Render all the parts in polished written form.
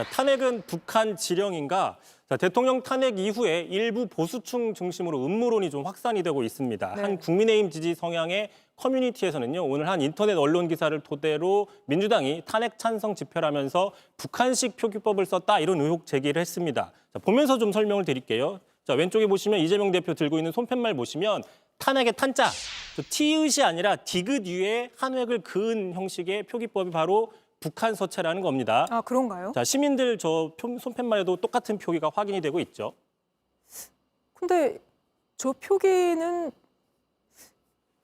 탄핵은 북한 지령인가? 대통령 탄핵 이후에 일부 보수층 중심으로 음모론이 좀 확산이 되고 있습니다. 네. 한 국민의힘 지지 성향의 커뮤니티에서는요, 오늘 한 인터넷 언론 기사를 토대로 민주당이 탄핵 찬성 집회라면서 북한식 표기법을 썼다 이런 의혹 제기를 했습니다. 보면서 좀 설명을 드릴게요. 왼쪽에 보시면 이재명 대표 들고 있는 손팻말 보시면 탄핵의 탄자, 티읕이 아니라 디귿 위에 한 획을 그은 형식의 표기법이 바로 북한 서체라는 겁니다. 아, 그런가요? 시민들 저 손팻말에도 똑같은 표기가 확인이 되고 있죠. 근데 저 표기는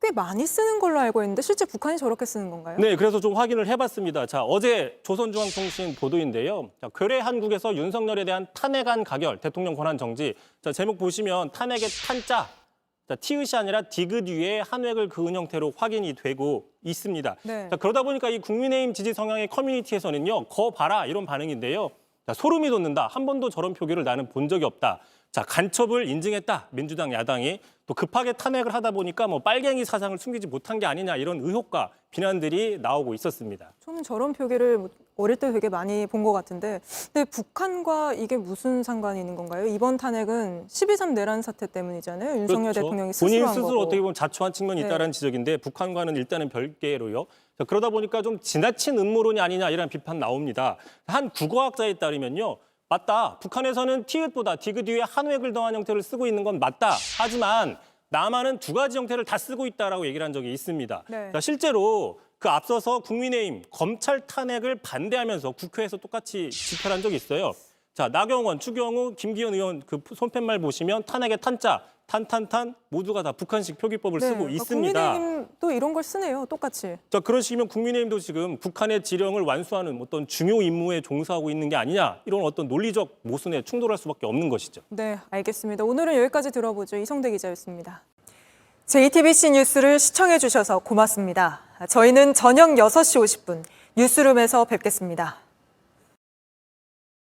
꽤 많이 쓰는 걸로 알고 있는데 실제 북한이 저렇게 쓰는 건가요? 네, 그래서 좀 확인을 해봤습니다. 어제 조선중앙통신 보도인데요. 괴뢰 한국에서 윤석열에 대한 탄핵안 가결, 대통령 권한 정지. 제목 보시면 탄핵의 탄자, 티읕이 아니라 디귿 위에 한 획을 그은 형태로 확인이 되고 있습니다. 네. 그러다 보니까 이 국민의힘 지지 성향의 커뮤니티에서는요, 거 봐라 이런 반응인데요. 소름이 돋는다. 한 번도 저런 표기를 나는 본 적이 없다. 간첩을 인증했다. 민주당 야당이 또 급하게 탄핵을 하다 보니까 빨갱이 사상을 숨기지 못한 게 아니냐 이런 의혹과 비난들이 나오고 있었습니다. 저는 저런 표기를 어릴 때 되게 많이 본 것 같은데, 근데 북한과 이게 무슨 상관이 있는 건가요? 이번 탄핵은 12.3 내란 사태 때문이잖아요. 윤석열 그렇죠. 대통령이 스스로 본인 한 스스로 거고. 어떻게 보면 자초한 측면이 있다는 지적인데 북한과는 일단은 별개로요. 그러다 보니까 좀 지나친 음모론이 아니냐 이런 비판 나옵니다. 한 국어학자에 따르면요. 맞다. 북한에서는 티읕보다 디귿 뒤에 한 획을 더한 형태를 쓰고 있는 건 맞다. 하지만 남한은 두 가지 형태를 다 쓰고 있다라고 얘기를 한 적이 있습니다. 네. 실제로 그 앞서서 국민의힘 검찰 탄핵을 반대하면서 국회에서 똑같이 집회를 한 적이 있어요. 나경원, 추경호, 김기현 의원 그 손팻말 보시면 탄핵의 탄자, 탄탄탄 모두가 다 북한식 표기법을 쓰고 있습니다. 국민의힘도 이런 걸 쓰네요. 똑같이. 그런 식이면 국민의힘도 지금 북한의 지령을 완수하는 어떤 중요 임무에 종사하고 있는 게 아니냐 이런 어떤 논리적 모순에 충돌할 수밖에 없는 것이죠. 네, 알겠습니다. 오늘은 여기까지 들어보죠. 이성대 기자였습니다. JTBC 뉴스를 시청해 주셔서 고맙습니다. 저희는 저녁 6시 50분 뉴스룸에서 뵙겠습니다.